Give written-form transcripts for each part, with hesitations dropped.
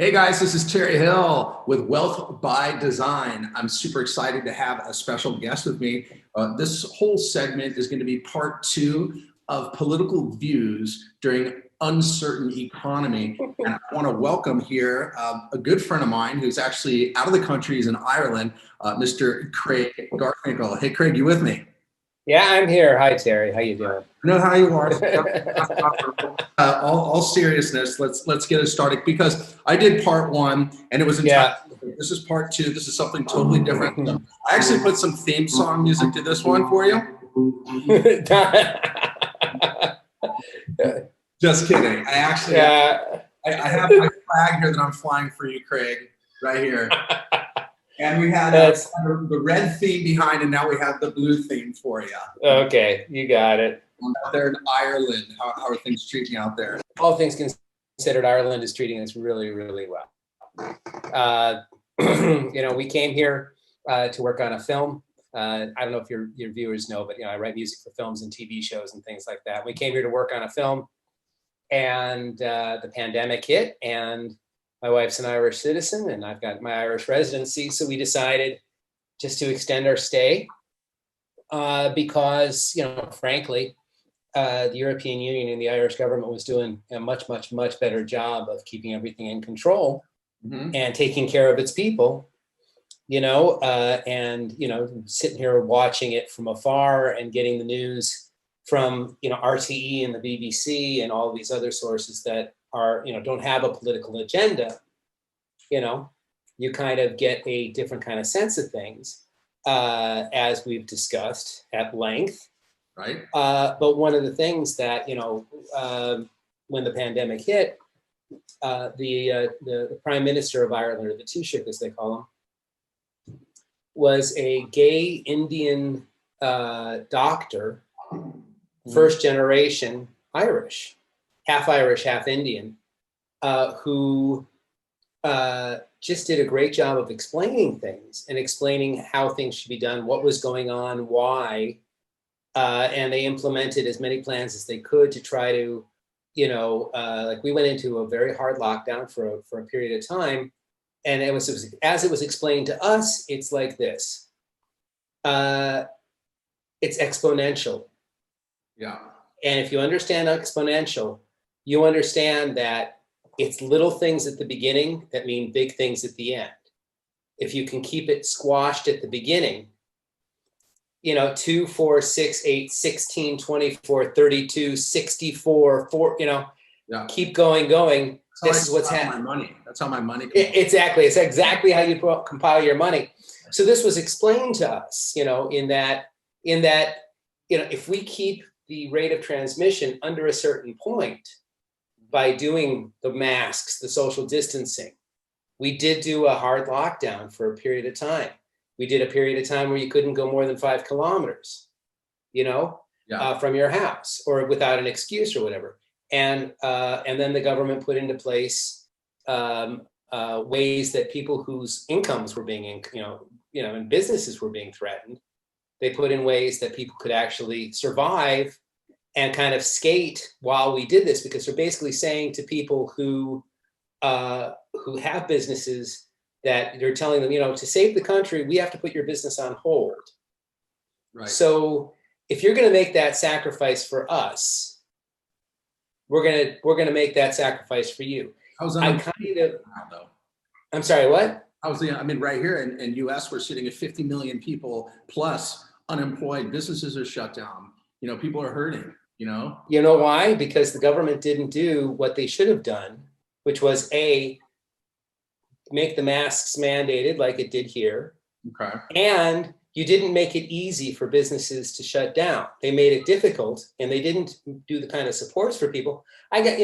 Hey guys, this is Terry Hale with Wealth by Design. I'm super excited to have a special guest with me. This whole segment is going to be part two of political views during uncertain economy. And I want to welcome here a good friend of mine who's actually out of the country. He's in Ireland, Mr. Craig Garfinkel. Hey Craig, you with me? Yeah, I'm here. Hi, Terry. How you doing? I know how you are. All seriousness, let's get it started because I did part one and it was Yeah. entirely. This is part two. This is something totally different. So I actually put some theme song music to this one for you. Just kidding. I actually I have my flag here that I'm flying for you, Craig, right here. And we had the red theme behind, and now we have the blue theme for you. Okay, you got it. They're in Ireland. How are things treating you out there? All things considered, Ireland is treating us really, really well. We came here to work on a film. I don't know if your viewers know, but I write music for films and TV shows and things like that. We came here to work on a film, and the pandemic hit, and my wife's an Irish citizen, and I've got my Irish residency. So we decided just to extend our stay because, frankly, the European Union and the Irish government was doing a much, much, much better job of keeping everything in control and taking care of its people, sitting here watching it from afar and getting the news from, RTE and the BBC and all these other sources that are, don't have a political agenda. You kind of get a different kind of sense of things, as we've discussed at length. Right. But one of the things that, when the pandemic hit, the Prime Minister of Ireland, or the Taoiseach as they call him, was a gay Indian doctor, first generation Irish, half Indian, who just did a great job of explaining things and explaining how things should be done, what was going on, why. And they implemented as many plans as they could to try to, we went into a very hard lockdown for a period of time. And it was as it was explained to us, it's like this. It's exponential. Yeah. And if you understand exponential, you understand that it's little things at the beginning that mean big things at the end. If you can keep it squashed at the beginning, 2, 4, 6, 8, 16, 24, 32, 64, 4, keep going. This is what's happening. My money. That's how my money comes. Exactly. It's exactly how you compile your money. So this was explained to us, in that, if we keep the rate of transmission under a certain point by doing the masks, the social distancing, we did do a hard lockdown for a period of time. We did a period of time where you couldn't go more than 5 kilometers, from your house or without an excuse or whatever. And then the government put into place ways that people whose incomes were being, and businesses were being threatened, they put in ways that people could actually survive and kind of skate while we did this, because they're basically saying to people who have businesses that they're telling them, to save the country, we have to put your business on hold. Right. So if you're going to make that sacrifice for us, we're gonna make that sacrifice for you. I'm sorry, what? Right here in U.S., we're sitting at 50 million people plus unemployed. Businesses are shut down. People are hurting. You know why? Because the government didn't do what they should have done, which was make the masks mandated like it did here. Okay. And you didn't make it easy for businesses to shut down. They made it difficult, and they didn't do the kind of supports for people. Did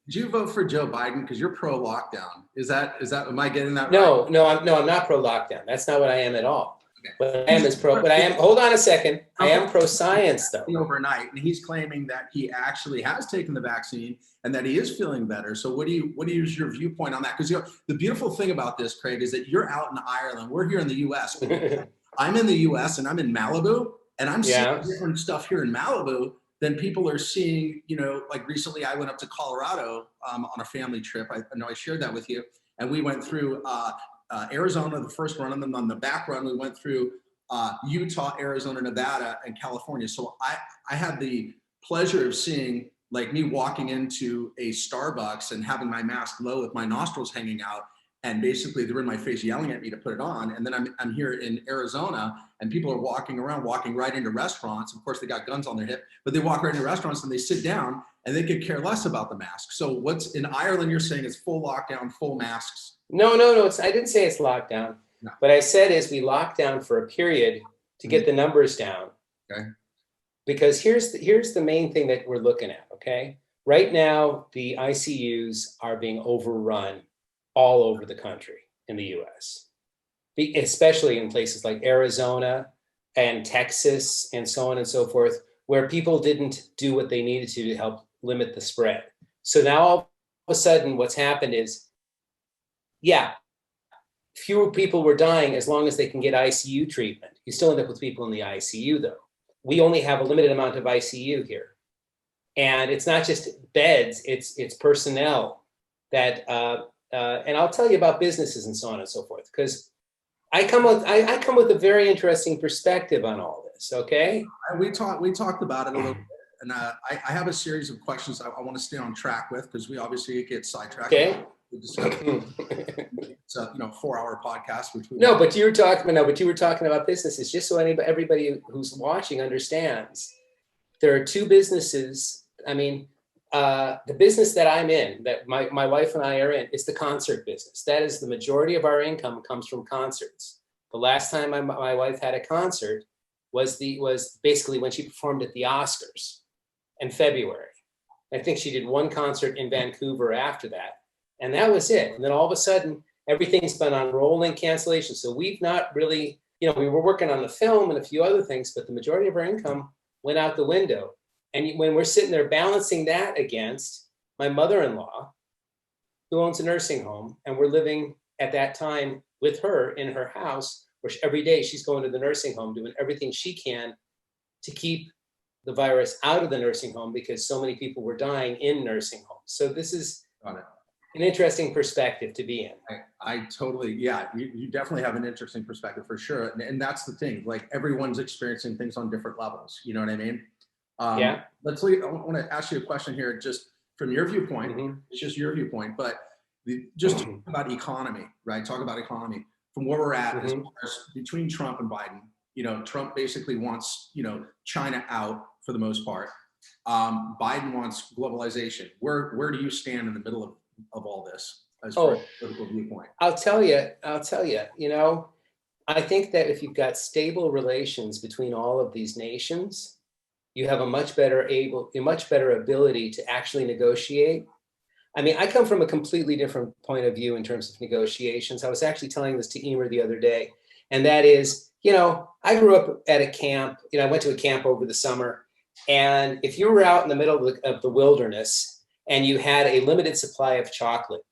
you vote for Joe Biden because you're pro lockdown? Am I getting that right? No, I'm not pro lockdown. That's not what I am at all. But I am. Hold on a second. I am pro science, though. Overnight, and he's claiming that he actually has taken the vaccine and that he is feeling better. So, what is your viewpoint on that? Because the beautiful thing about this, Craig, is that you're out in Ireland. We're here in the U.S. I'm in the U.S. and I'm in Malibu, and I'm seeing different stuff here in Malibu then people are seeing, like recently I went up to Colorado on a family trip. I know I shared that with you. And we went through Arizona, the first run, and then on the back run, we went through Utah, Arizona, Nevada, and California. So I had the pleasure of seeing, like, me walking into a Starbucks and having my mask low with my nostrils hanging out, and basically they're in my face yelling at me to put it on. And then I'm here in Arizona, and people are walking around, walking right into restaurants. Of course, they got guns on their hip, but they walk right into restaurants and they sit down and they could care less about the mask. So what's in Ireland, you're saying is full lockdown, full masks? No. I didn't say it's lockdown. No. What I said is we locked down for a period to get the numbers down. Okay. Because here's the main thing that we're looking at, okay? Right now, the ICUs are being overrun all over the country in the US, especially in places like Arizona and Texas and so on and so forth, where people didn't do what they needed to help limit the spread. So now all of a sudden what's happened is, yeah, fewer people were dying as long as they can get ICU treatment. You still end up with people in the ICU though. We only have a limited amount of ICU here. And it's not just beds, it's personnel that, and I'll tell you about businesses and so on and so forth, because I come with a very interesting perspective on all this, okay? We talked about it a little bit, and I have a series of questions I want to stay on track with, because we obviously get sidetracked. Okay. It's a 4-hour podcast. But you were talking about businesses. Just so everybody who's watching understands, there are two businesses. I mean, the business that I'm in, that my wife and I are in, is the concert business. That is the majority of our income comes from concerts. The last time my wife had a concert was basically when she performed at the Oscars in February. I think she did one concert in Vancouver after that, and that was it. And then all of a sudden, everything's been on rolling cancellation. So we've not really, we were working on the film and a few other things, but the majority of our income went out the window. And when we're sitting there balancing that against my mother-in-law, who owns a nursing home, and we're living at that time with her in her house, where every day she's going to the nursing home, doing everything she can to keep the virus out of the nursing home, because so many people were dying in nursing homes. So this is an interesting perspective to be in. I totally, yeah, you definitely have an interesting perspective for sure. And that's the thing, like, everyone's experiencing things on different levels. You know what I mean? Yeah. I want to ask you a question here, just from your viewpoint. Mm-hmm. It's just your viewpoint, but just talk about economy, right? Talk about economy from where we're at, as far as between Trump and Biden. Trump basically wants, China out for the most part. Biden wants globalization. Where do you stand in the middle of all this as far as political viewpoint? I'll tell you, I think that if you've got stable relations between all of these nations, you have a much better ability to actually negotiate. I mean, I come from a completely different point of view in terms of negotiations. I was actually telling this to Emer the other day, and that is, I grew up at a camp. I went to a camp over the summer, and if you were out in the middle of the wilderness and you had a limited supply of chocolate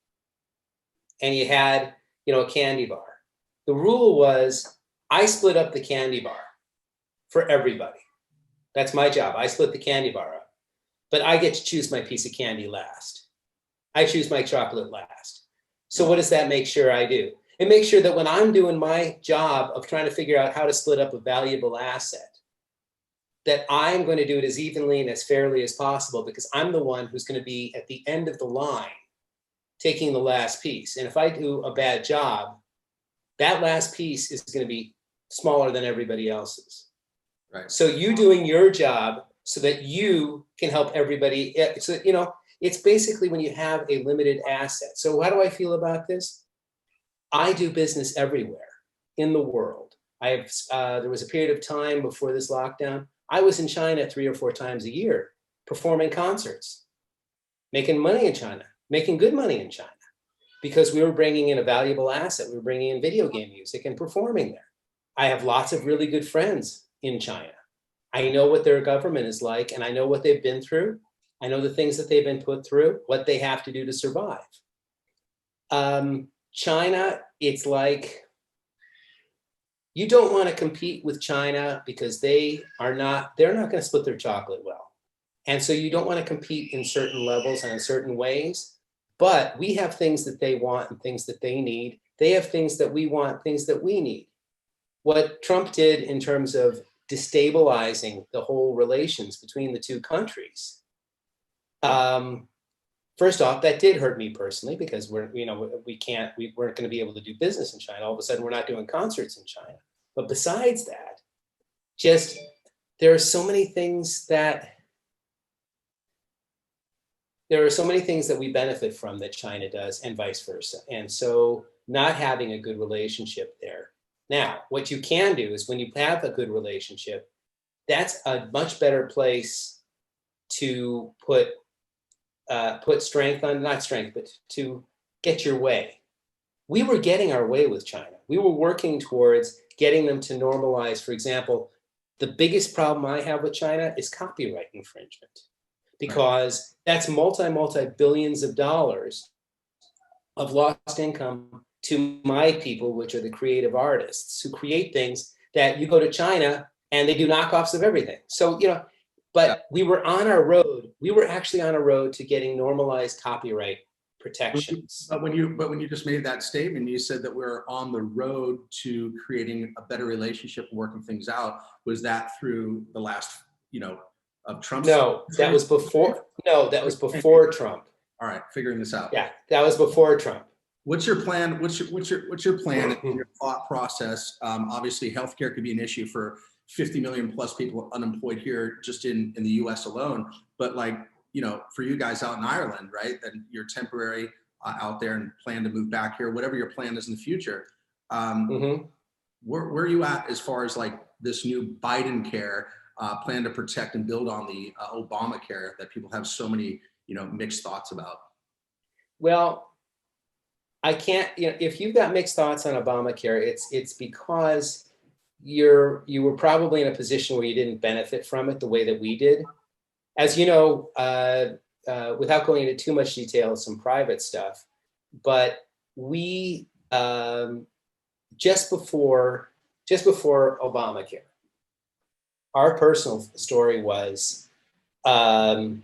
and you had, a candy bar, the rule was I split up the candy bar for everybody. That's my job. I split the candy bar up, but I get to choose my piece of candy last. I choose my chocolate last. So what does that make sure I do? It makes sure that when I'm doing my job of trying to figure out how to split up a valuable asset, that I'm going to do it as evenly and as fairly as possible, because I'm the one who's going to be at the end of the line taking the last piece. And if I do a bad job, that last piece is going to be smaller than everybody else's. Right. So you doing your job so that you can help everybody. So, it's basically when you have a limited asset. So how do I feel about this? I do business everywhere in the world. There was a period of time before this lockdown, I was in China 3 or 4 times a year, performing concerts, making money in China, making good money in China, because we were bringing in a valuable asset. We were bringing in video game music and performing there. I have lots of really good friends in China. I know what their government is like, and I know what they've been through. I know the things that they've been put through, what they have to do to survive. China, it's like, you don't want to compete with China because they're not going to split their chocolate well. And so you don't want to compete in certain levels and in certain ways, but we have things that they want and things that they need. They have things that we want, things that we need. What Trump did in terms of destabilizing the whole relations between the two countries, first off, that did hurt me personally because we weren't going to be able to do business in China. All of a sudden, we're not doing concerts in China. But besides that, just there are so many things that we benefit from that China does, and vice versa. And so, not having a good relationship there. Now, what you can do is when you have a good relationship, that's a much better place to put strength on, not strength, but to get your way. We were getting our way with China. We were working towards getting them to normalize. For example, the biggest problem I have with China is copyright infringement, because that's multi-billions of dollars of lost income to my people, which are the creative artists who create things that you go to China and they do knockoffs of everything. So, but we were on our road. We were actually on a road to getting normalized copyright protections. But when you just made that statement, you said that we're on the road to creating a better relationship, working things out. Was that through the last, of Trump's? No, that was before. No, that was before Trump. All right, figuring this out. Yeah, that was before Trump. What's your plan? What's your plan and your thought process? Obviously, healthcare could be an issue for 50 million plus people unemployed here just in the U.S. alone. But for you guys out in Ireland, right? And you're temporary out there and plan to move back here, whatever your plan is in the future. Where are you at as far as this new Biden care plan to protect and build on the Obamacare that people have so many mixed thoughts about? Well, I can't. If you've got mixed thoughts on Obamacare, it's because you were probably in a position where you didn't benefit from it the way that we did. As you know, without going into too much detail, some private stuff, but we just before Obamacare, our personal story was we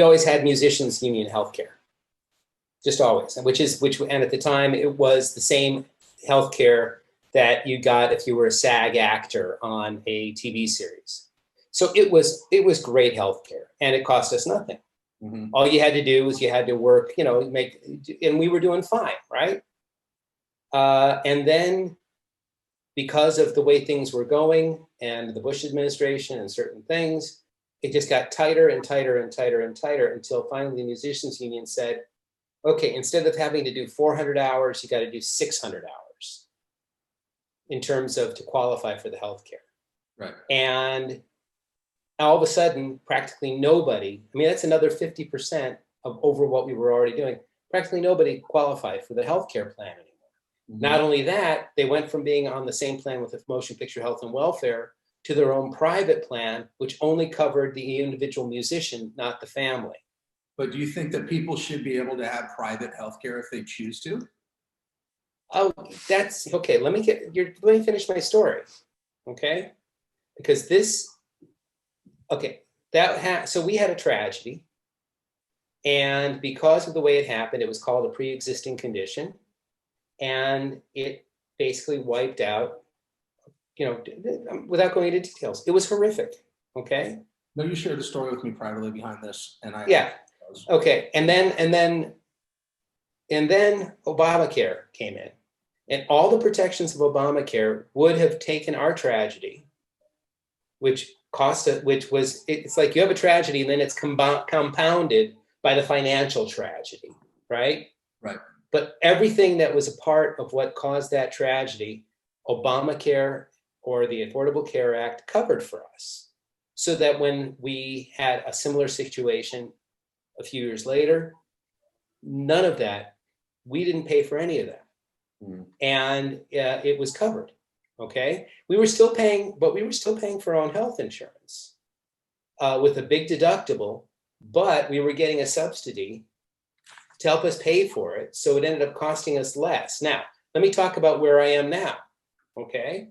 always had musicians union healthcare, just always, and and at the time it was the same healthcare that you got if you were a SAG actor on a TV series. So it was great healthcare, and it cost us nothing. Mm-hmm. All you had to do was you had to work, and we were doing fine, right? And then, because of the way things were going and the Bush administration and certain things, it just got tighter and tighter and tighter and tighter until finally the musicians union said, okay, instead of having to do 400 hours, you got to do 600 hours in terms of to qualify for the healthcare. Right. And all of a sudden, practically nobody, that's another 50% of over what we were already doing. Practically nobody qualified for the healthcare plan anymore. Mm-hmm. Not only that, they went from being on the same plan with the Motion Picture Health and Welfare to their own private plan, which only covered the individual musician, not the family. But do you think that people should be able to have private healthcare if they choose to? Oh, that's okay. Let me finish my story, okay? Because so we had a tragedy, and because of the way it happened, it was called a pre-existing condition, and it basically wiped out. Without going into details, it was horrific. Okay. No, you shared the story with me privately behind this, and Okay, and then Obamacare came in, and all the protections of Obamacare would have taken our tragedy, it's like you have a tragedy and then it's compounded by the financial tragedy, right? Right. But everything that was a part of what caused that tragedy, Obamacare or the Affordable Care Act covered for us, so that when we had a similar situation a few years later, none of that, we didn't pay for any of that. Mm. And it was covered, okay? We were still paying for our own health insurance with a big deductible, but we were getting a subsidy to help us pay for it, so it ended up costing us less. Now, let me talk about where I am now, okay?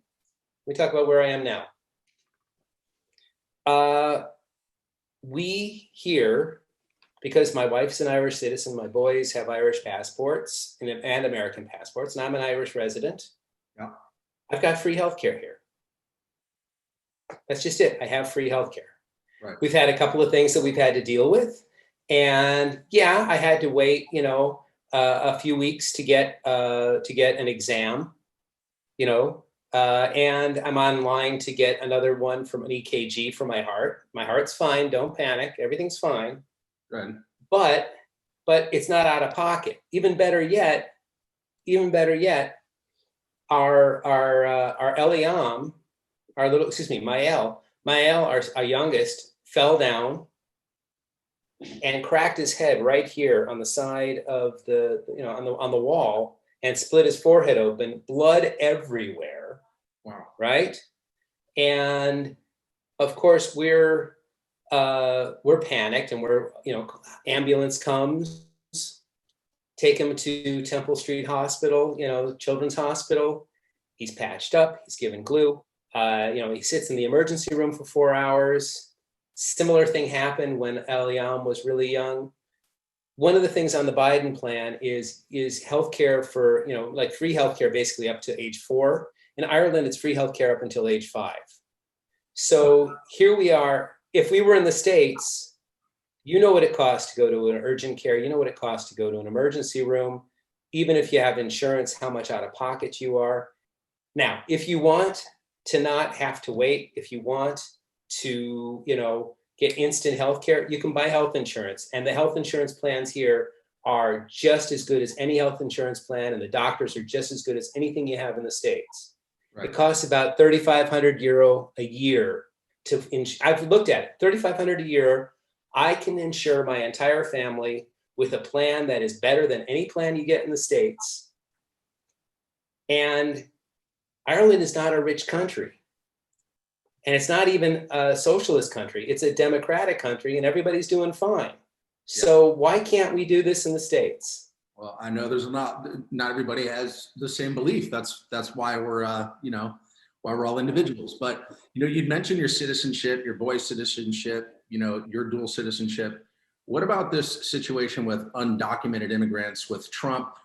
Let me talk about where I am now. We here, because my wife's an Irish citizen, my boys have Irish passports and American passports, and I'm an Irish resident. Yeah. I've got free healthcare here. That's just it. I have free healthcare. Right. We've had a couple of things that we've had to deal with, and yeah, I had to wait, a few weeks to get an exam, and I'm online to get another one from an EKG for my heart. My heart's fine. Don't panic. Everything's fine. Right. But it's not out of pocket. Even better yet, our Eliam, Mael, our youngest, fell down and cracked his head right here on the side of on the wall, and split his forehead open, blood everywhere. Wow. Right? And of course we're panicked, and ambulance comes, take him to Temple Street Hospital, Children's Hospital. He's patched up, he's given glue. He sits in the emergency room for 4 hours. Similar thing happened when Eliam was really young. One of the things on the Biden plan is healthcare for, like free healthcare basically up to age 4. In Ireland, it's free healthcare up until age 5. So here we are. If we were in the States, you know what it costs to go to an urgent care. You know what it costs to go to an emergency room. Even if you have insurance, how much out of pocket you are. Now, if you want to not have to wait, if you want to, get instant health care, you can buy health insurance. And the health insurance plans here are just as good as any health insurance plan, and the doctors are just as good as anything you have in the States. Right. It costs about €3,500 a year I've looked at it, $3,500 a year. I can insure my entire family with a plan that is better than any plan you get in the States. And Ireland is not a rich country. And it's not even a socialist country. It's a democratic country, and everybody's doing fine. So why can't we do this in the States? Well, I know there's not everybody has the same belief. That's why we're why we're all individuals. But you'd mentioned your citizenship, your boy's citizenship, your dual citizenship. What about this situation with undocumented immigrants, with Trump,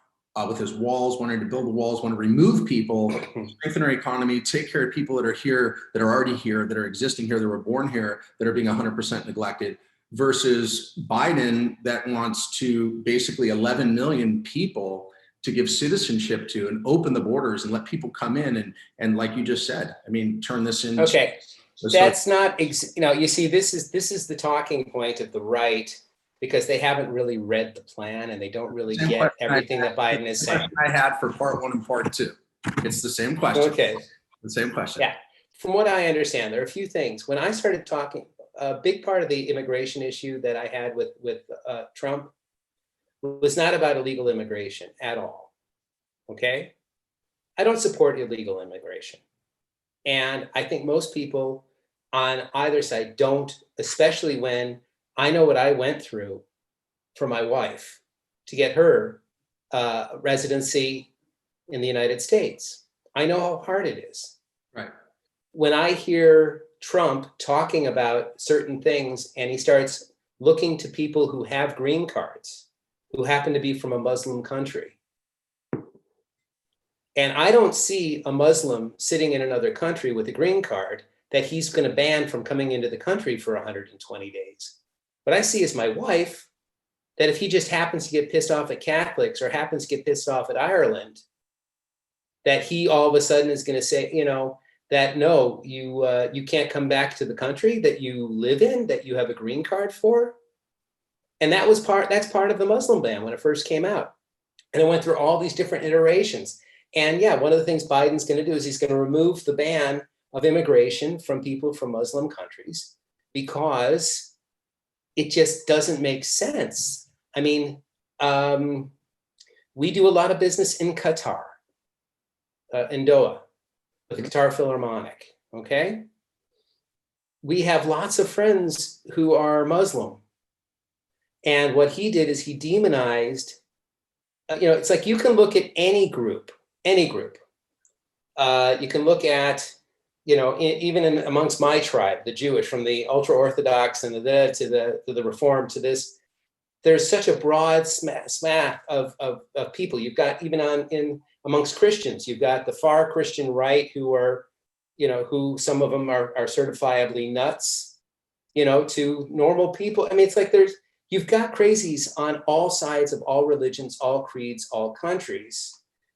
with his walls, wanting to build the walls, want to remove people, strengthen our economy, take care of people that are here, that are already here, that are existing here, that were born here, that are being 100% neglected, versus Biden that wants to basically 11 million people to give citizenship to and open the borders and let people come in and like you just said, turn this into. Okay, that's not, you see, this is the talking point of the right, because they haven't really read the plan and they don't really get everything that Biden is saying. I had for part 1 and part 2. It's the same question. Okay. The same question. Yeah. From what I understand, there are a few things. When I started talking, a big part of the immigration issue that I had with Trump was not about illegal immigration at all. Okay? I don't support illegal immigration. And I think most people on either side don't, especially when I know what I went through for my wife to get her residency in the United States. I know how hard it is. Right. When I hear Trump talking about certain things and he starts looking to people who have green cards, who happen to be from a Muslim country, and I don't see a Muslim sitting in another country with a green card that he's going to ban from coming into the country for 120 days. What I see is my wife, that if he just happens to get pissed off at Catholics or happens to get pissed off at Ireland, that he all of a sudden is going to say, that no, you can't come back to the country that you live in, that you have a green card for. And that's part of the Muslim ban when it first came out. And it went through all these different iterations. And yeah, one of the things Biden's going to do is he's going to remove the ban of immigration from people from Muslim countries, because it just doesn't make sense. We do a lot of business in Qatar, in Doha, with the Qatar Philharmonic, okay? We have lots of friends who are Muslim. And what he did is he demonized, it's like you can look at any group. You can look at even amongst my tribe, the Jewish, from the ultra Orthodox and to the Reformed to this, there's such a broad smack of people. You've got even amongst Christians, you've got the far Christian right who are, who some of them are certifiably nuts, to normal people. I mean, it's like you've got crazies on all sides of all religions, all creeds, all countries.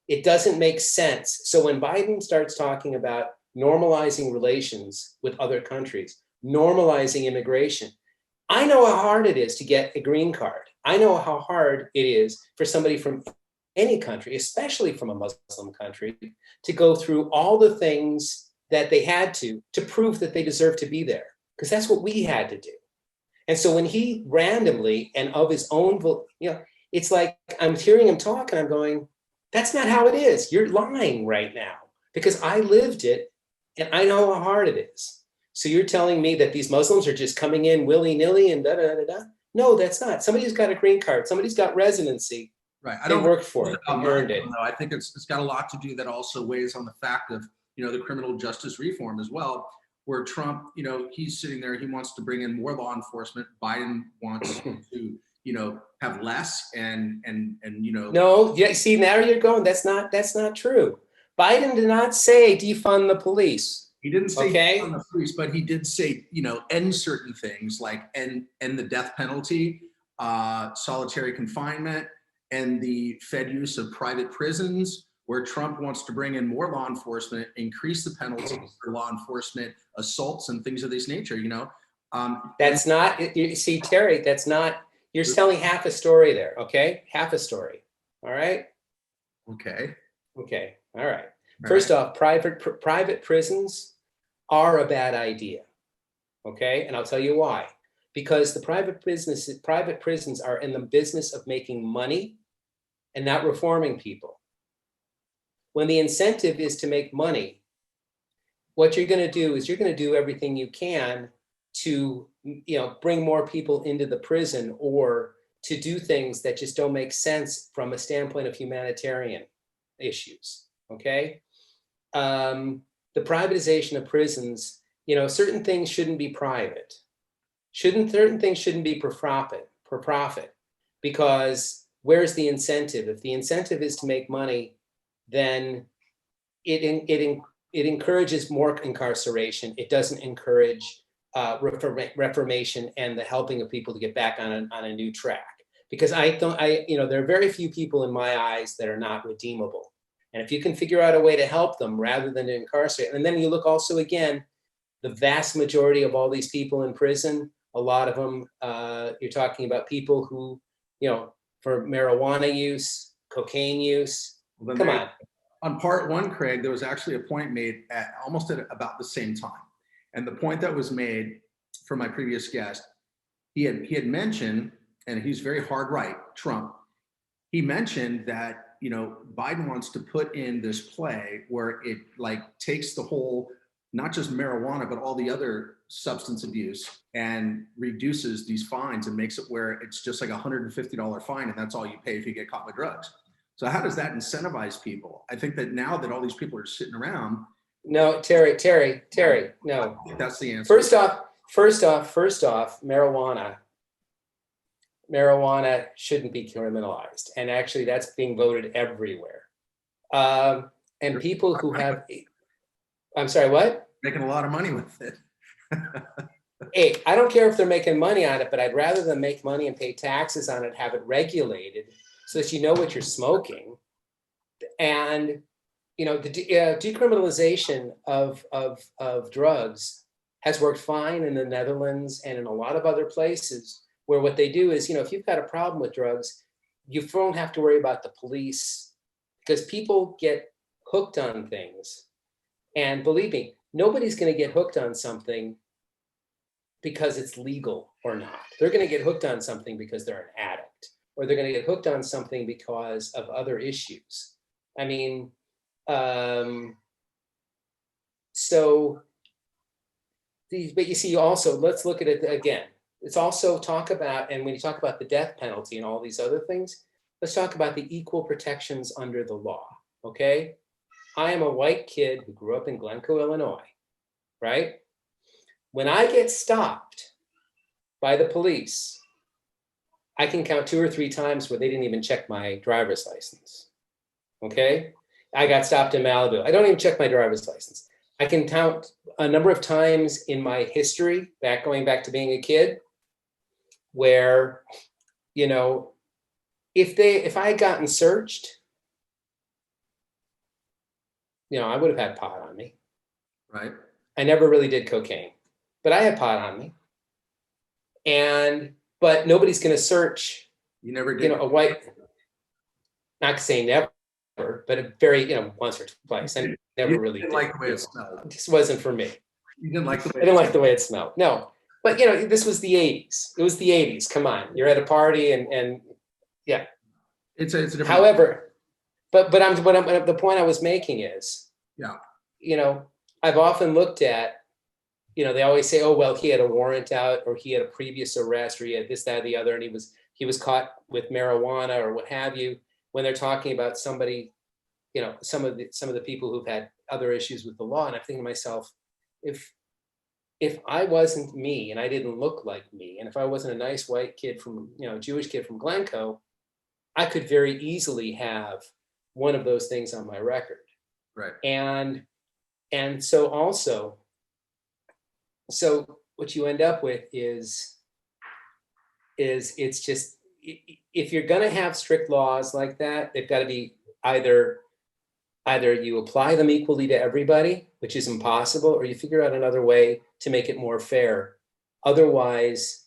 It doesn't make sense. So when Biden starts talking about normalizing relations with other countries, normalizing immigration, I know how hard it is to get a green card. I know how hard it is for somebody from any country, especially from a Muslim country, to go through all the things that they had to prove that they deserve to be there, because that's what we had to do. And so when he randomly and of his own, it's like I'm hearing him talk and I'm going, that's not how it is. You're lying right now, because I lived it and I know how hard it is. So you're telling me that these Muslims are just coming in willy-nilly and da-da-da-da? No, that's not. Somebody's got a green card. Somebody's got residency. Right. They worked for it. They earned it. I think it's got a lot to do that also weighs on the fact of, the criminal justice reform as well, where Trump, he's sitting there, he wants to bring in more law enforcement. Biden wants to, have less and. No, yeah, see, now you're going, that's not true. Biden did not say defund the police. He didn't say okay? on the police, but he did say, end certain things like end the death penalty, solitary confinement, and the Fed use of private prisons, where Trump wants to bring in more law enforcement, increase the penalties for law enforcement, assaults and things of this nature, That's not, you see, Terry, that's not, you're telling half a story there, okay? Half a story, all right? Okay. Okay, all right. First off, private prisons are a bad idea, okay? And I'll tell you why. Because the private prisons are in the business of making money and not reforming people. When the incentive is to make money, what you're going to do is you're going to do everything you can to, bring more people into the prison or to do things that just don't make sense from a standpoint of humanitarian issues, okay? The privatization of prisons, certain things shouldn't be private. Certain things shouldn't be for profit, because where's the incentive? If the incentive is to make money, then it encourages more incarceration. It doesn't encourage reformation and the helping of people to get back on a new track. Because there are very few people in my eyes that are not redeemable. And if you can figure out a way to help them rather than to incarcerate, and then you look also again, the vast majority of all these people in prison, a lot of them, you're talking about people who, for marijuana use, cocaine use. Well, come on. On part one, Craig, there was actually a point made almost at about the same time. And the point that was made for my previous guest, he had mentioned, and he's very hard right, Trump, he mentioned that, Biden wants to put in this play where it takes the whole, not just marijuana, but all the other substance abuse and reduces these fines and makes it where it's just like $150 fine and that's all you pay if you get caught with drugs. So how does that incentivize people? I think that now that all these people are sitting around. No, Terry, no. I think that's the answer. First off, marijuana shouldn't be criminalized. And actually that's being voted everywhere. And people who have, I'm sorry, what? Making a lot of money with it. Hey, I don't care if they're making money on it, but I'd rather them make money and pay taxes on it, have it regulated so that you know what you're smoking. And, the decriminalization of drugs has worked fine in the Netherlands and in a lot of other places, where what they do is, if you've got a problem with drugs, you don't have to worry about the police, because people get hooked on things. And believe me, nobody's going to get hooked on something because it's legal or not. They're going to get hooked on something because they're an addict, or they're going to get hooked on something because of other issues. I mean, but you see also, let's look at it again. It's also talk about, and when you talk about the death penalty and all these other things, let's talk about the equal protections under the law, okay? I am a white kid who grew up in Glencoe, Illinois. right? When I get stopped by the police, I can count 2 or 3 times where they didn't even check my driver's license. Okay? I got stopped in Malibu. I don't even check my driver's license. I can count a number of times in my history, going back to being a kid, where, you know, if I had gotten searched, you know, I would have had pot on me. Right. I never really did cocaine, but I had pot on me. But nobody's going to search, You never did. you know, a white, not to say never, but a very, you know, once or twice. I never really did. Like the way it smelled. It just wasn't for me. You didn't like the way I didn't like the way it smelled. No, but you know, this was the 80s. It was the 80s. Come on, you're at a party and yeah. It's a different. However, but the point I was making is, yeah, you know, I've often looked at, you know, they always say, oh, well, he had a warrant out, or he had a previous arrest, or he had this, that, or the other, and he was caught with marijuana or what have you, when they're talking about somebody, you know, some of the people who've had other issues with the law. And I'm thinking to myself, if I wasn't me and I didn't look like me, and if I wasn't a nice white kid from, you know, Jewish kid from Glencoe, I could very easily have one of those things on my record. Right. And so also, so what you end up with is it's just, if you're going to have strict laws like that, they've got to be either you apply them equally to everybody, which is impossible, or you figure out another way to make it more fair. Otherwise,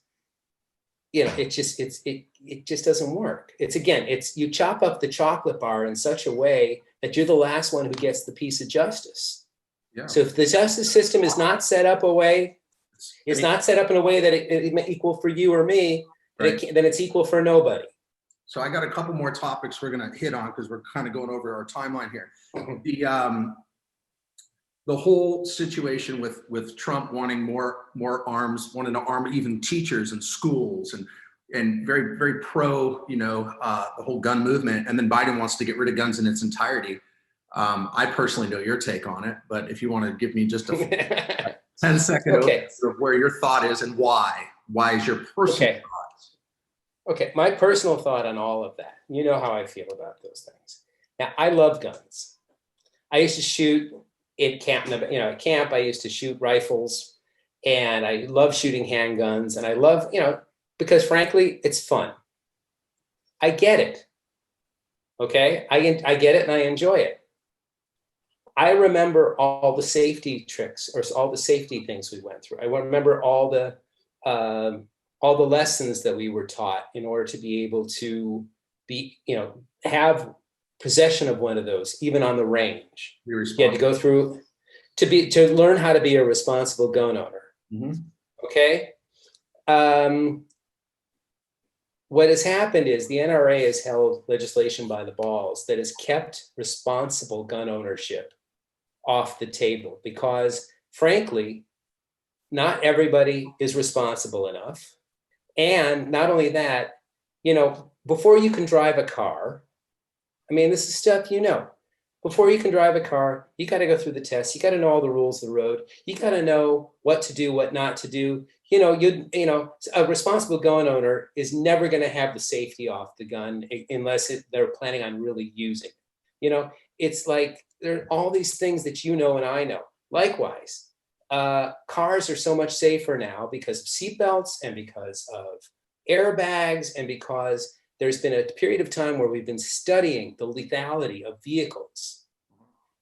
you know, it just doesn't work. It's you chop up the chocolate bar in such a way that you're the last one who gets the piece of justice. Yeah. So if the justice system is not set up not set up in a way that it equal for you or me, right, then it's equal for nobody. So I got a couple more topics we're going to hit on because we're kind of going over our timeline here. The whole situation with Trump wanting more arms, wanting to arm even teachers and schools, and very, very pro, you know, the whole gun movement. And then Biden wants to get rid of guns in its entirety. I personally know your take on it, but if you want to give me just a 10-second overview of where your thought is and why is your personal thought? Okay, my personal thought on all of that. You know how I feel about those things. Now, I love guns. I used to shoot in camp. You know, at camp, I used to shoot rifles, and I love shooting handguns, and I love, you know, because frankly, it's fun. I get it. Okay, I get it, and I enjoy it. I remember all the safety tricks or all the safety things we went through. I remember all the lessons that we were taught in order to be able to be, you know, have possession of one of those, even on the range. You had to go through to learn how to be a responsible gun owner. Mm-hmm. Okay. What has happened is the NRA has held legislation by the balls that has kept responsible gun ownership off the table because, frankly, not everybody is responsible enough. And not only that, you know, before you can drive a car, I mean, this is stuff, you know, before you can drive a car, you got to go through the tests. You got to know all the rules of the road. You got to know what to do, what not to do. You know, a responsible gun owner is never going to have the safety off the gun unless they're planning on really using it. You know, it's like there are all these things that you know and I know. Likewise, cars are so much safer now because of seatbelts and because of airbags and because there's been a period of time where we've been studying the lethality of vehicles.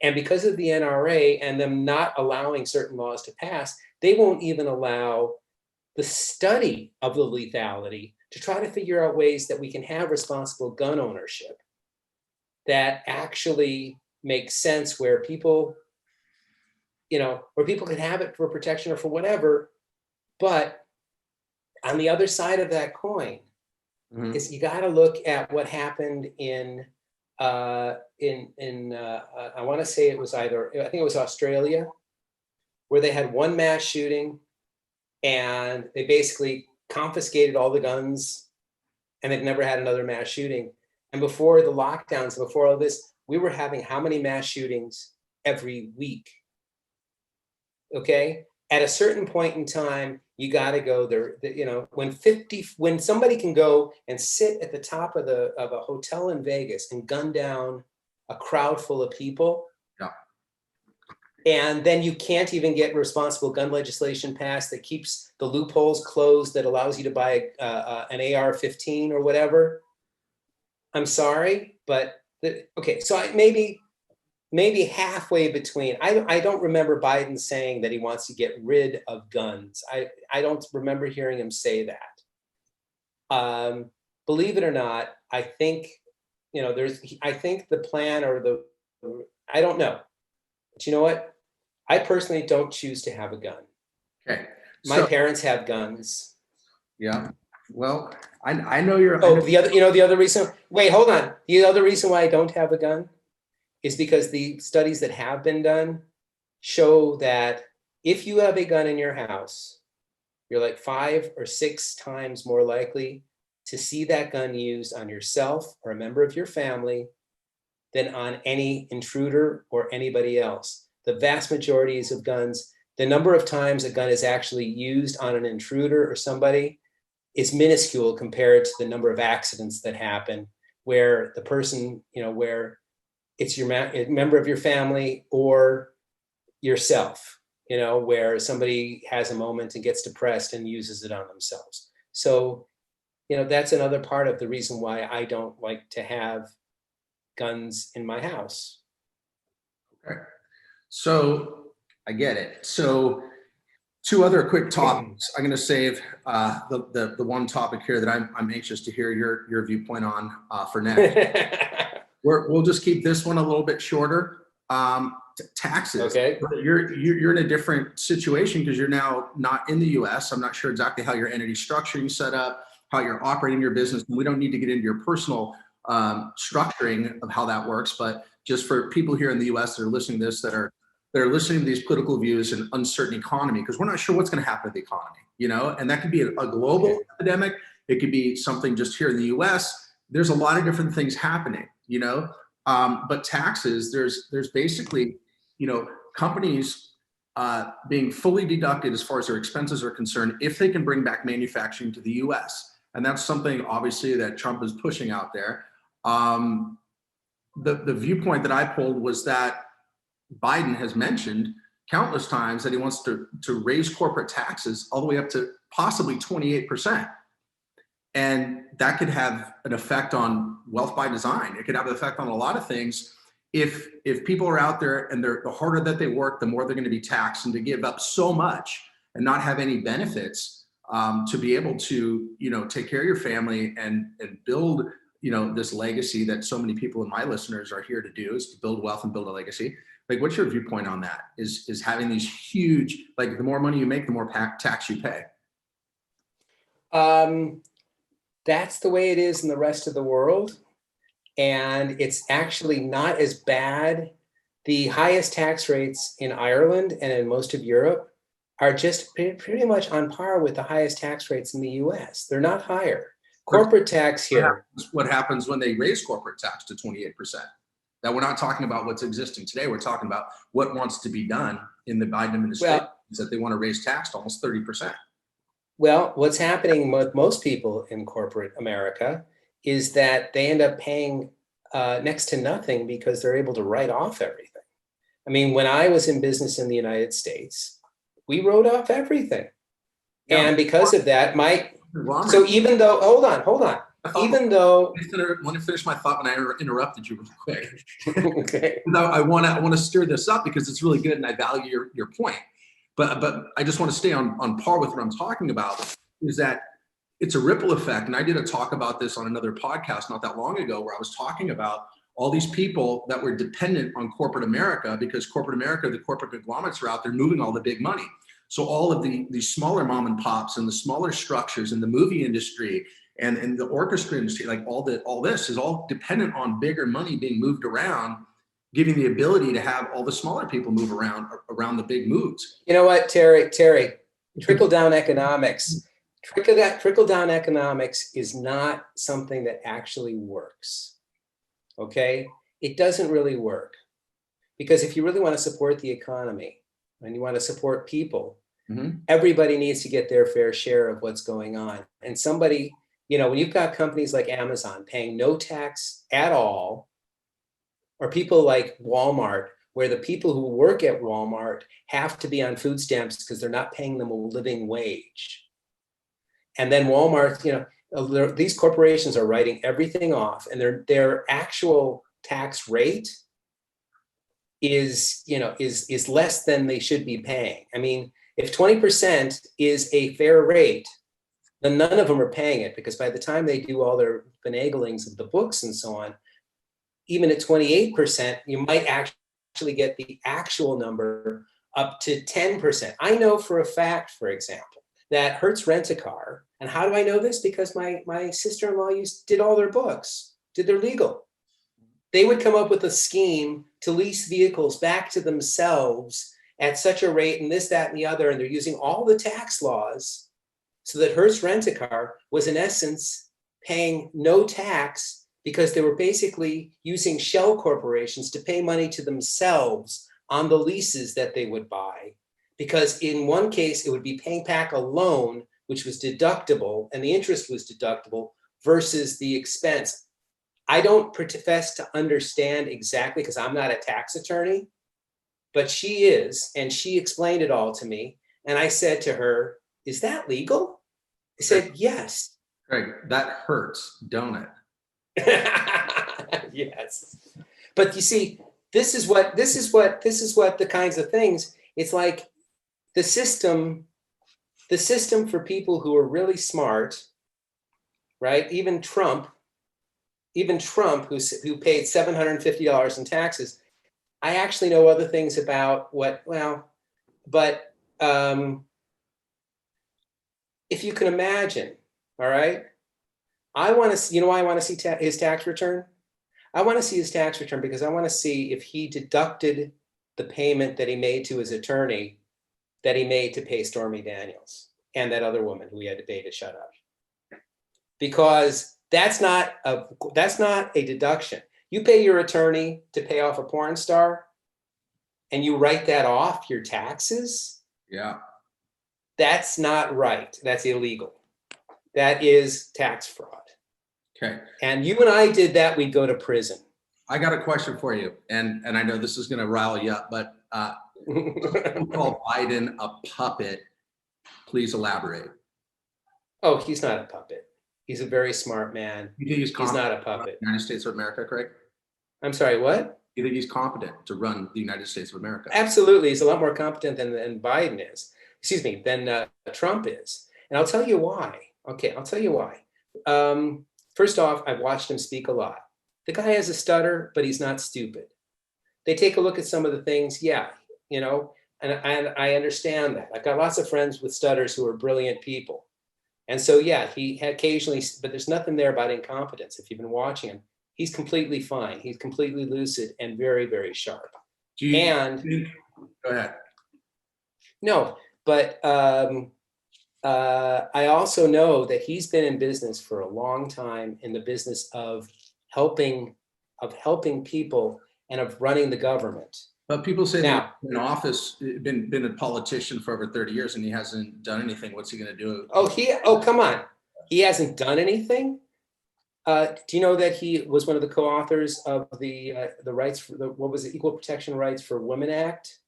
And because of the NRA and them not allowing certain laws to pass, they won't even allow the study of the lethality to try to figure out ways that we can have responsible gun ownership that actually makes sense, where people, you know, where people can have it for protection or for whatever. But on the other side of that coin, mm-hmm. is you got to look at what happened in I want to say it was I think it was Australia, where they had one mass shooting and they basically confiscated all the guns and they've never had another mass shooting. And before the lockdowns, before all this, we were having how many mass shootings every week? Okay. At a certain point in time, you got to go there. You know, when somebody can go and sit at the top of a hotel in Vegas and gun down a crowd full of people, Yeah. and then you can't even get responsible gun legislation passed that keeps the loopholes closed that allows you to buy an AR-15 or whatever. I'm sorry, but okay. So maybe halfway between. I don't remember Biden saying that he wants to get rid of guns. I don't remember hearing him say that. Believe it or not, I think, you know, I think the plan I don't know. But you know what? I personally don't choose to have a gun. Okay. My So, parents have guns. yeah. Well, I know you're. Oh, the other reason, wait, hold on. The other reason why I don't have a gun is because the studies that have been done show that if you have a gun in your house, you're like 5 or 6 times more likely to see that gun used on yourself or a member of your family than on any intruder or anybody else. The vast majorities of guns, the number of times a gun is actually used on an intruder or somebody is minuscule compared to the number of accidents that happen where the person, you know, where it's your member of your family or yourself, you know, where somebody has a moment and gets depressed and uses it on themselves. So, you know, that's another part of the reason why I don't like to have guns in my house. Okay. So I get it. So two other quick topics. I'm going to save the one topic here that I'm anxious to hear your viewpoint on for next. We'll just keep this one a little bit shorter. Taxes. Okay. You're in a different situation because you're now not in the U.S. I'm not sure exactly how your entity structure you set up, how you're operating your business. We don't need to get into your personal structuring of how that works, but just for people here in the U.S. that are listening to this, that are listening to these political views and uncertain economy, because we're not sure what's going to happen to the economy, you know, and that could be a global epidemic. It could be something just here in the U.S. There's a lot of different things happening, you know, but taxes, there's basically, you know, companies being fully deducted as far as their expenses are concerned if they can bring back manufacturing to the U.S. And that's something obviously that Trump is pushing out there. The viewpoint that I pulled was that Biden has mentioned countless times that he wants to raise corporate taxes all the way up to possibly 28%. And that could have an effect on wealth by design. It could have an effect on a lot of things. If people are out there and the harder that they work, the more they're going to be taxed, and to give up so much and not have any benefits to be able to, you know, take care of your family and build, you know, this legacy that so many people in my listeners are here to do, is to build wealth and build a legacy. Like, what's your viewpoint on that? Is having these huge, like, the more money you make, the more tax you pay? That's the way it is in the rest of the world. And it's actually not as bad. The highest tax rates in Ireland and in most of Europe are just pretty much on par with the highest tax rates in the US. They're not higher. Corporate tax here. What happens when they raise corporate tax to 28%? Now, we're not talking about what's existing today. We're talking about what wants to be done in the Biden administration, is that they want to raise tax to almost 30%. Well, what's happening with most people in corporate America is that they end up paying next to nothing because they're able to write off everything. I mean, when I was in business in the United States, we wrote off everything. Yeah. And because of that, so even though, hold on. Even though, let me finish my thought when I interrupted you real quick. Okay. I want to stir this up because it's really good and I value your point. But I just want to stay on par with what I'm talking about, is that it's a ripple effect. And I did a talk about this on another podcast not that long ago, where I was talking about all these people that were dependent on corporate America, because corporate America, the corporate conglomerates are out there moving all the big money. So all of the smaller mom and pops and the smaller structures in the movie industry and the orchestra industry, like all this is all dependent on bigger money being moved around, giving the ability to have all the smaller people move around the big moves. You know what, Terry, trickle down economics. Trickle down economics is not something that actually works. Okay? It doesn't really work. Because if you really want to support the economy, and you want to support people, Mm-hmm. everybody needs to get their fair share of what's going on. And somebody, when you've got companies like Amazon paying no tax at all, or people like Walmart, where the people who work at Walmart have to be on food stamps because they're not paying them a living wage. And then Walmart, these corporations are writing everything off, and their actual tax rate is less than they should be paying. I mean, if 20% is a fair rate, then none of them are paying it, because by the time they do all their finaglings of the books and so on, even at 28%, you might actually get the actual number up to 10%. I know for a fact, for example, that Hertz Rent-A-Car, and how do I know this? Because my sister-in-law did all their books, did their legal. They would come up with a scheme to lease vehicles back to themselves at such a rate, and this, that, and the other, and they're using all the tax laws so that Hertz Rent-A-Car was in essence paying no tax, because they were basically using shell corporations to pay money to themselves on the leases that they would buy. Because in one case, it would be paying back a loan, which was deductible, and the interest was deductible versus the expense. I don't profess to understand exactly, because I'm not a tax attorney, but she is, and she explained it all to me. And I said to her, "Is that legal?" I said, "Yes." Greg, that hurts, don't it? Yes. But you see, this is what the kinds of things, it's like the system for people who are really smart, right? Even Trump, who paid $750 in taxes. I actually know other things about but if you can imagine, all right, I want to see, why I want to see his tax return? I want to see his tax return because I want to see if he deducted the payment that he made to his attorney that he made to pay Stormy Daniels and that other woman who he had to pay to shut up. Because that's not a deduction. You pay your attorney to pay off a porn star and you write that off your taxes? Yeah. That's not right. That's illegal. That is tax fraud. Okay. And you and I did that, we'd go to prison. I got a question for you, and I know this is going to rile you up, but you call Biden a puppet. Please elaborate. Oh, he's not a puppet. He's a very smart man. You think he's not a puppet. The United States of America, Craig? I'm sorry, what? You think he's competent to run the United States of America? Absolutely. He's a lot more competent than Biden is. Excuse me, than Trump is. And I'll tell you why. Okay, I'll tell you why. First off, I've watched him speak a lot. The guy has a stutter, but he's not stupid. They take a look at some of the things, and I understand that. I've got lots of friends with stutters who are brilliant people. And so, he occasionally, but there's nothing there about incompetence. If you've been watching him, he's completely fine. He's completely lucid and very, very sharp. Go ahead. No, but I also know that he's been in business for a long time, in the business of helping people and of running the government. But people say Now, that in office, been a politician for over 30 years and he hasn't done anything. What's he going to do? Come on. He hasn't done anything? Do you know that he was one of the co-authors of the rights for Equal Protection Rights for Women Act?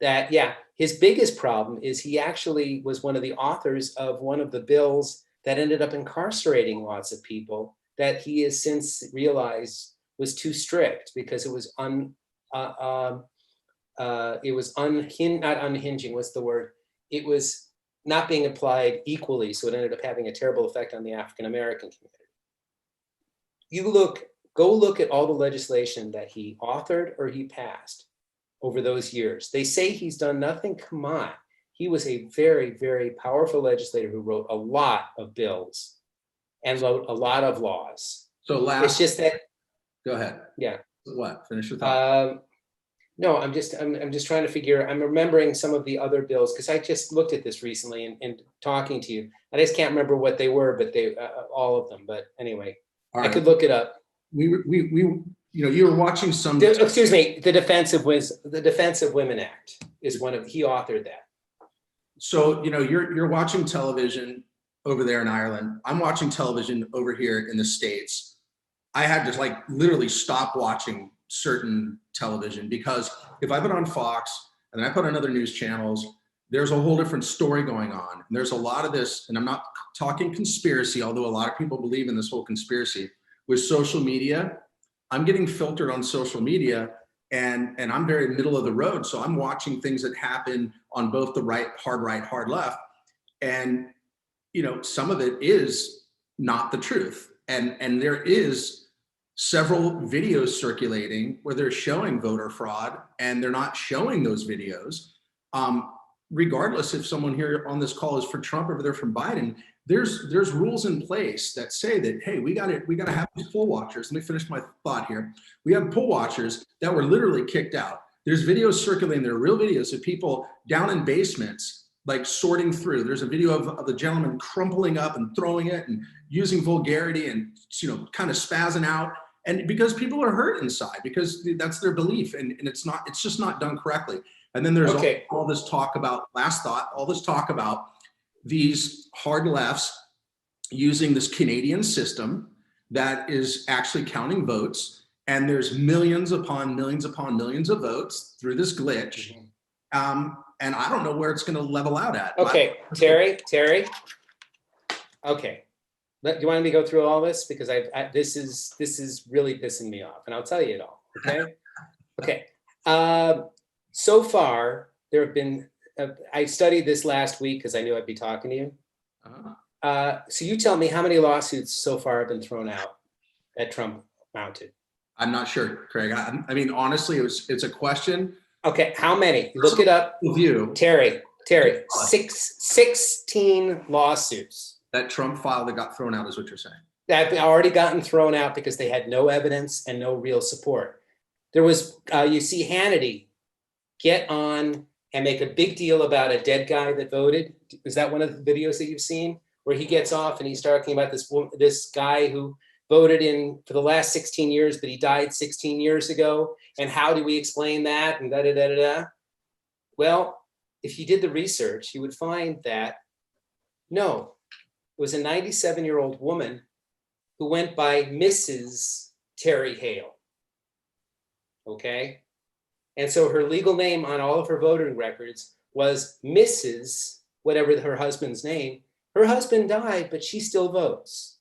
That, his biggest problem is he actually was one of the authors of one of the bills that ended up incarcerating lots of people that he has since realized was too strict, because it was not unhinging, what's the word? It was not being applied equally, so it ended up having a terrible effect on the African-American community. Go look at all the legislation that he authored or he passed over those years. They say he's done nothing. Come on. He was a very, very powerful legislator who wrote a lot of bills and wrote a lot of laws. So it's just that. Go ahead. Yeah. What? Finish your thought. No, I'm just trying to figure. I'm remembering some of the other bills because I just looked at this recently and talking to you. I just can't remember what they were, but they all of them. But anyway, right. I could look it up. You you were watching some. Excuse me, the Defense of Women Act is he authored that. So, you're watching television over there in Ireland. I'm watching television over here in the States. I had to like literally stop watching certain television because if I put on Fox and then I put on other news channels, there's a whole different story going on. And there's a lot of this, and I'm not talking conspiracy, although a lot of people believe in this whole conspiracy with social media. I'm getting filtered on social media and I'm very middle of the road. So I'm watching things that happen on both the right, hard left. And, some of it is not the truth. And there is several videos circulating where they're showing voter fraud and they're not showing those videos. Regardless if someone here on this call is for Trump or they're from Biden, there's rules in place that say that, hey, we got to have these poll watchers. Let me finish my thought here. We have poll watchers that were literally kicked out. There's videos circulating. There are real videos of people down in basements, like sorting through. There's a video of the gentleman crumpling up and throwing it and using vulgarity and, kind of spazzing out. And because people are hurt inside, because that's their belief. And it's just not done correctly. And then there's all this talk about, all this talk about these hard lefts using this Canadian system that is actually counting votes. And there's millions upon millions of votes through this glitch. And I don't know where it's going to level out at. Okay, Terry. Okay. Do you want me to go through all this? Because this is really pissing me off, and I'll tell you it all. Okay. Okay. So far, there have been. I studied this last week because I knew I'd be talking to you. So you tell me how many lawsuits so far have been thrown out that Trump mounted. I'm not sure, Craig. I mean, honestly, it's a question. Okay, how many? Look it up. Terry, 16 lawsuits. That Trump filed that got thrown out is what you're saying. That have already gotten thrown out because they had no evidence and no real support. There was, you see Hannity get on and make a big deal about a dead guy that voted. Is that one of the videos that you've seen? Where he gets off and he's talking about this guy who voted in for the last 16 years, but he died 16 years ago. And how do we explain that? And da-da-da-da-da. Well, if you did the research, you would find that, no, it was a 97-year-old woman who went by Mrs. Terry Hale. Okay? And so her legal name on all of her voting records was Mrs., whatever her husband's name. Her husband died, but she still votes.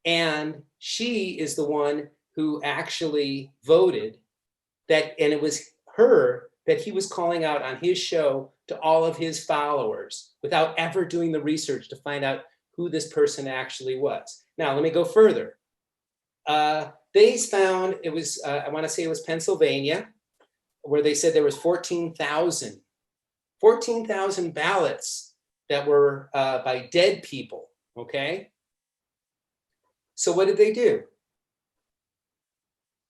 And she is the one who actually voted that, and it was her that he was calling out on his show to all of his followers without ever doing the research to find out who this person actually was. Now, let me go further. They found, it was, I want to say it was Pennsylvania, where they said there was 14,000 ballots that were by dead people, okay? So what did they do?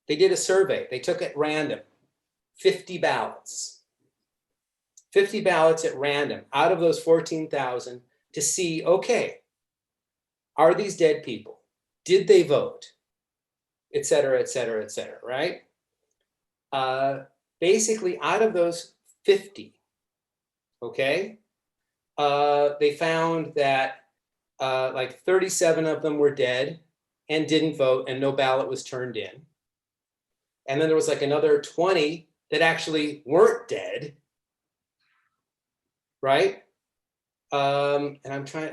They did a survey. They took at random 50 ballots. 50 ballots at random out of those 14,000 to see, okay, are these dead people? Did they vote? Et cetera, et cetera, et cetera, right? Basically, out of those 50, okay, they found that like 37 of them were dead and didn't vote and no ballot was turned in. And then there was like another 20 that actually weren't dead, right? And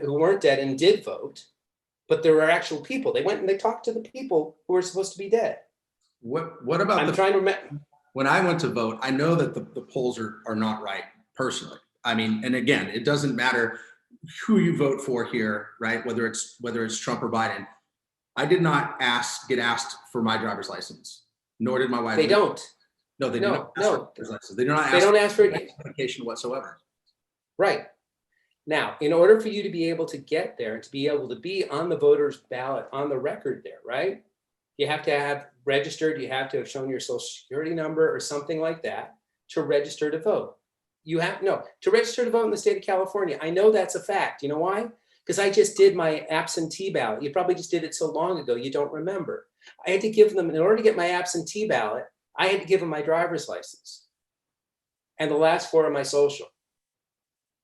who weren't dead and did vote, but there were actual people. They went and they talked to the people who were supposed to be dead. What about I'm trying to remember. When I went to vote, I know that the polls are not right personally. I mean, and again, it doesn't matter who you vote for here, right? Whether it's Trump or Biden. I did not get asked for my driver's license, nor did my wife. They don't. No, they do not ask for driver's license. They do not ask. They don't ask for identification whatsoever. Right. Now, in order for you to be able to get there and to be able to be on the voter's ballot, on the record there, right? You have to have registered, you have to have shown your social security number or something like that to register to vote. To register to vote in the state of California. I know that's a fact. You know why? Because I just did my absentee ballot. You probably just did it so long ago, you don't remember. I had to give them, in order to get my absentee ballot, I had to give them my driver's license and the last four of my social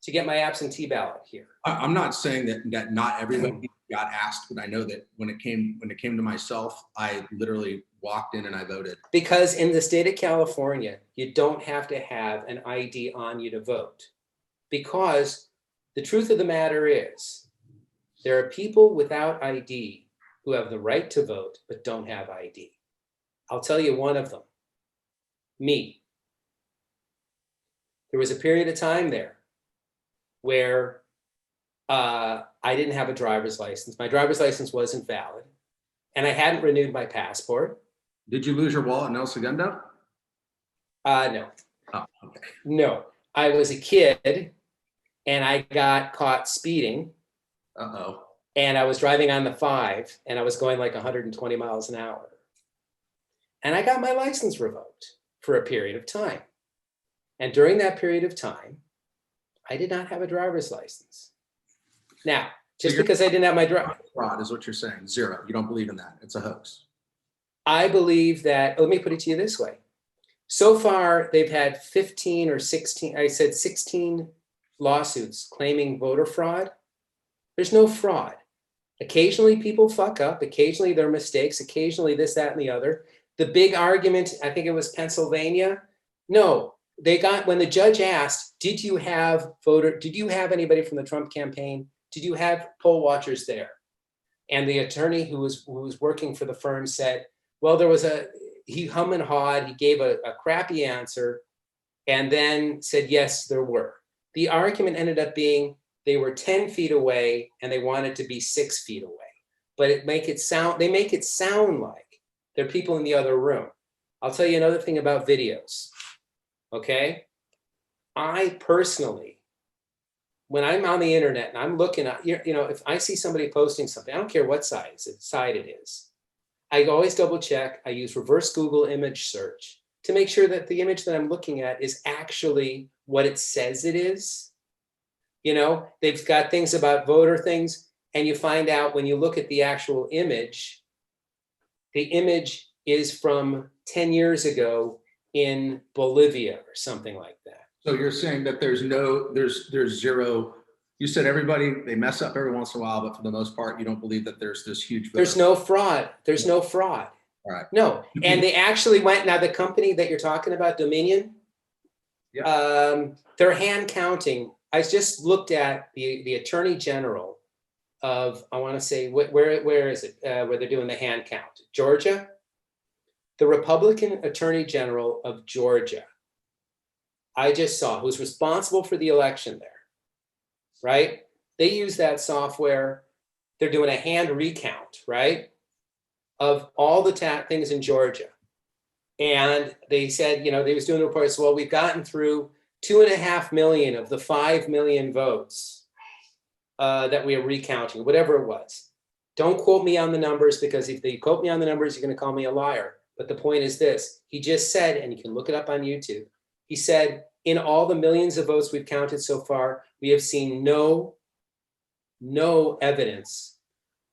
to get my absentee ballot here. I'm not saying that not everybody got asked, but I know that when it came to myself, I literally walked in and I voted. Because in the state of California, you don't have to have an ID on you to vote. Because the truth of the matter is, there are people without ID who have the right to vote but don't have ID. I'll tell you one of them. Me. There was a period of time there where I didn't have a driver's license. My driver's license wasn't valid, and I hadn't renewed my passport. Did you lose your wallet in El Segundo? No. Oh, okay. No. I was a kid, and I got caught speeding. Uh-oh. And I was driving on the 5, and I was going like 120 miles an hour. And I got my license revoked for a period of time. And during that period of time, I did not have a driver's license. Now, just because I didn't have my fraud is what you're saying. Zero. You don't believe in that. It's a hoax. I believe that, let me put it to you this way. So far, they've had 15 or 16, I said 16 lawsuits claiming voter fraud. There's no fraud. Occasionally people fuck up. Occasionally there are mistakes. Occasionally this, that, and the other. The big argument, I think it was Pennsylvania. No, they got, when the judge asked, did you have anybody from the Trump campaign? Did you have poll watchers there? And the attorney who was working for the firm said, well, he hum and hawed, he gave a crappy answer, and then said, yes, there were. The argument ended up being they were 10 feet away and they wanted to be 6 feet away. But they make it sound like there are people in the other room. I'll tell you another thing about videos, okay? I personally, when I'm on the internet and I'm looking at, if I see somebody posting something, I don't care what side it is, I always double check. I use reverse Google image search to make sure that the image that I'm looking at is actually what it says it is. They've got things about voter things, and you find out when you look at the actual image, the image is from 10 years ago in Bolivia or something like that. So you're saying that there's zero, you said everybody, they mess up every once in a while, but for the most part, you don't believe that there's this huge voter. There's no fraud. There's no fraud. All right. No. And they actually went, now the company that you're talking about, Dominion, they're hand counting. I just looked at the Attorney General of, I want to say, where is it? Where they're doing the hand count? Georgia? The Republican Attorney General of Georgia, I just saw, who's responsible for the election there, right? They use that software. They're doing a hand recount, right? Of all the things in Georgia. And they said, they was doing the reports, well, we've gotten through 2.5 million of the 5 million votes that we are recounting, whatever it was. Don't quote me on the numbers, because if they quote me on the numbers, you're going to call me a liar. But the point is this, he just said, and you can look it up on YouTube, he said, in all the millions of votes we've counted so far, we have seen no evidence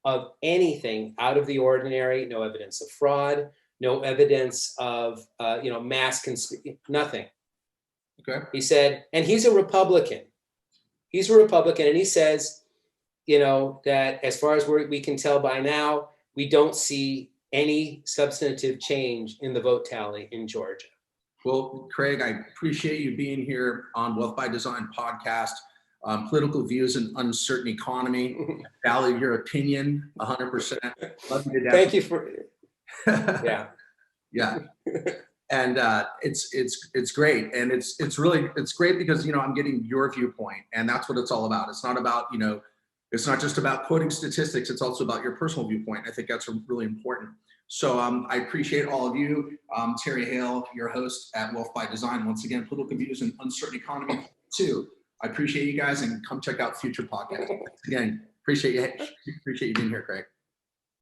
of anything out of the ordinary, no evidence of fraud, no evidence of, mass conspiracy, nothing. Okay. He said, and he's a Republican. He's a Republican, and he says, that as far as we can tell by now, we don't see any substantive change in the vote tally in Georgia. Well, Craig, I appreciate you being here on Wealth by Design podcast. Political views in uncertain economy. Value your opinion 100%. Love you to death. Thank you for. Yeah. Yeah. And it's great, and it's great because I'm getting your viewpoint, and that's what it's all about. It's not about it's not just about quoting statistics. It's also about your personal viewpoint. I think that's really important. So I appreciate all of you. Terry Hale, your host at Wealth by Design. Once again, political views in uncertain economy 2. I appreciate you guys, and come check out future podcasts. Again, appreciate you being here, Craig.